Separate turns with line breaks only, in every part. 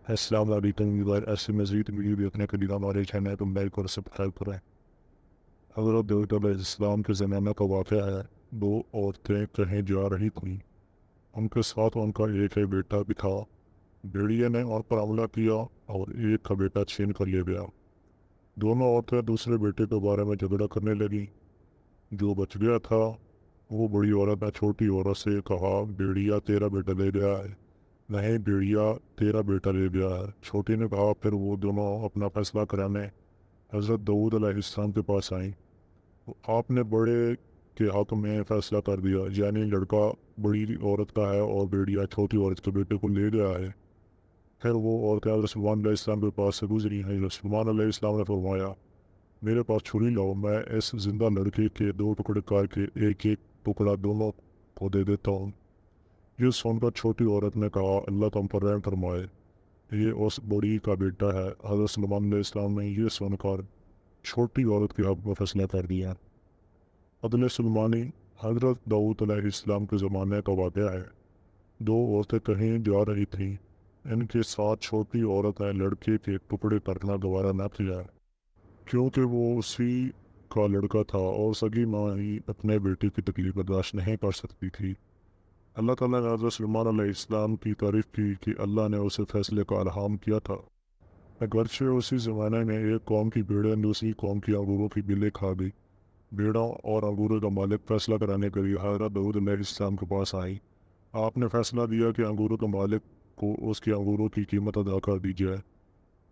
السلام علیکم غیر ایسی مزید ویڈیو دیکھنے کے لیے ہمارے چینل کو لائک اور سبسکرائب کریں۔ حضرت داؤد علیہ السلام کے زمانہ کا واقعہ ہے۔ دو عورتیں کہیں جا رہی تھیں، ان کے ساتھ ان کا ایک ہی بیٹا بھی تھا۔ بھیڑیے نے ان پر حملہ کیا اور ایک کا بیٹا چھین کر لے گیا۔ دونوں عورتیں دوسرے بیٹے کے بارے میں جھگڑا کرنے لگیں۔ جو بچ گیا تھا وہ بڑی عورت نے چھوٹی عورت سے کہا، بھیڑیا تیرا بیٹا لے گیا ہے۔ نہیں، بھیڑیا تیرا بیٹا لے گیا ہے، چھوٹی نے کہا۔ پھر وہ دونوں اپنا فیصلہ کرانے حضرت داؤد علیہ السلام کے پاس آئیں۔ آپ نے بڑے کے حق میں فیصلہ کر دیا، یعنی لڑکا بڑی عورت کا ہے اور بھیڑیا چھوٹی عورت کے بیٹے کو لے گیا ہے۔ پھر وہ عورتیں حضرت سلمان علیہ السلام کے پاس سے گزری۔ حضرت سلمان علیہ السلام نے فرمایا، میرے پاس چھری لاؤ، میں اس زندہ لڑکے کے دو ٹکڑے کر کے ایک ایک ٹکڑا دونوں کو دے دیتا ہوں۔ یہ سن کر چھوٹی عورت نے کہا، اللہ تم پر رحم فرمائے، یہ اس بڑی کا بیٹا ہے۔ حضرت سلمان علیہ السلام نے یہ سن کر چھوٹی عورت کے حق میں فیصلہ کر دیا۔ عدل سلمانی حضرت داؤد علیہ السلام کے زمانے کا واقعہ ہے۔ دو عورتیں کہیں جا رہی تھیں، ان کے ساتھ چھوٹی عورت نے لڑکے کے ٹکڑے کرنا گوارا نہ کیا، کیونکہ وہ اسی کا لڑکا تھا اور سگی ماں ہی اپنے بیٹے کی تکلیف برداشت نہیں کر سکتی تھی۔ اللہ تعالیٰ نے حضرت سلمان علیہ السلام کی تعریف کی کہ اللہ نے اسے فیصلے کا الہام کیا تھا۔ اگرچہ اسی زمانے میں ایک قوم کی بھیڑیں دوسری قوم کی انگوروں کی بلیں کھا گئی۔ بھیڑوں اور انگوروں کا مالک فیصلہ کرانے کے لیے حضرت داؤد علیہ السلام کے پاس آئی۔ آپ نے فیصلہ دیا کہ انگوروں کے مالک کو اس کے انگوروں کی قیمت ادا کر دی جائے۔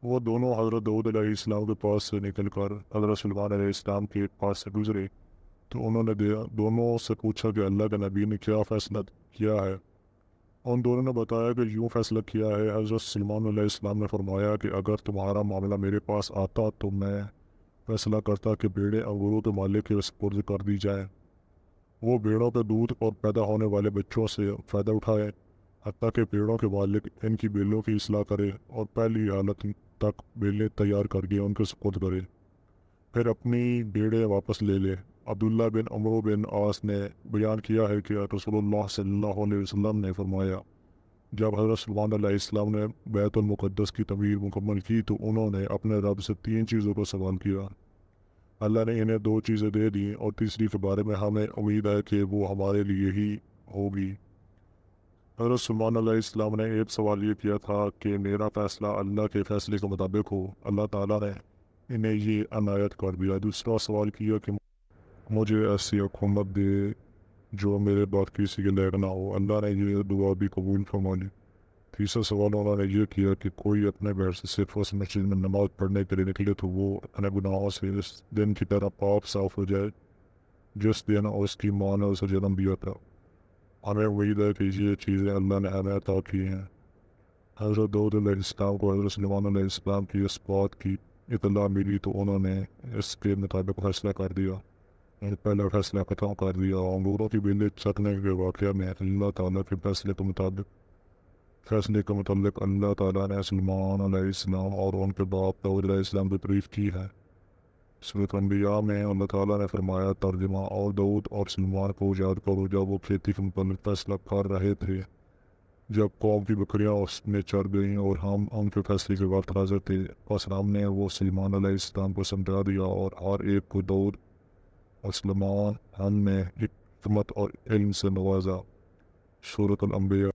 وہ دونوں حضرت داؤد علیہ السلام کے پاس سے نکل کر حضرت سلمان علیہ السلام کے پاس سے گزرے تو انہوں نے دونوں سے پوچھا کہ اللہ کے نبی نے کیا فیصلہ کیا ہے۔ ان دونوں نے بتایا کہ یوں فیصلہ کیا ہے۔ حضرت سلمان علیہ السلام نے فرمایا کہ اگر تمہارا معاملہ میرے پاس آتا تو میں فیصلہ کرتا کہ بھیڑیں انگوروں کے مالک کے سپرد کر دی جائیں۔ وہ بھیڑوں کے دودھ اور پیدا ہونے والے بچوں سے فائدہ اٹھائے، حتیٰ کہ بھیڑوں کے مالک ان کی بیلوں کی اصلاح کرے اور پہلی حالت تک بیلیں تیار کر کے ان کے سپرد کرے، پھر اپنی بھیڑیں واپس لے لے۔ عبداللہ بن عمرو بن عاص نے بیان کیا ہے کہ رسول اللہ صلی اللہ علیہ وسلم نے فرمایا، جب حضرت سلمان علیہ السلام نے بیت المقدس کی تعمیر مکمل کی تو انہوں نے اپنے رب سے تین چیزوں کو سوال کیا۔ اللہ نے انہیں دو چیزیں دے دیں اور تیسری کے بارے میں ہمیں امید ہے کہ وہ ہمارے لیے ہی ہوگی۔ حضرت سلمان علیہ السلام نے ایک سوال یہ کیا تھا کہ میرا فیصلہ اللہ کے فیصلے کے مطابق ہو۔ اللہ تعالیٰ نے انہیں یہ عنایت کر دیا۔ دوسرا سوال کیا کہ مجھے ایسی حکومت دے جو میرے بعد کسی کے لائق نہ ہو۔ اللہ نے یہ دعا بھی قبول فرما لی۔ تیسرا سوال انہوں نے یہ کیا کہ کوئی اپنے گھر سے صرف اس مسجد میں نماز پڑھنے کے لیے نکلے تو وہ اپنے گناہوں سے اس دن کی طرح پاک صاف ہو جائے جس دن اس کی ماں نے اسے جنم دیا تھا۔ ہمیں امید ہے کہ یہ چیزیں اللہ نے ہمیں عطا کی ہیں۔ حضرت داؤد علیہ السلام کو حضرت سلمان علیہ السلام کی اس بات کی اطلاع ملی تو انہوں نے اس کے مطابق فیصلہ کر دیا۔ پہلا فیصلہ ختم کر دیا۔ انگوروں کی بیلیں چکنے کے واقعہ میں اللہ تعالیٰ کے فیصلے کے متعلق اللہ تعالیٰ نے سلمان علیہ السلام اور ان کے باپ داؤد علیہ السلام کی تعریف کی ہے۔ سورۃ انبیاء میں اللہ تعالیٰ نے فرمایا، ترجمہ، اور داؤد اور سلمان کو یاد کرو جب وہ کھیتی کے متعلق فیصلہ کر رہے تھے، جب قوم کی بکریاں اس میں چر گئیں اور ہم ان کے فیصلے کے وقت حاضر تھے، بس ہم نے وہ سلمان علیہ السلام کو سمجھا دیا اور ہر ایک کو داؤد اور سلمان ہم نے حکمت اور علم سے نوازا۔ سورۃ الانبیاء۔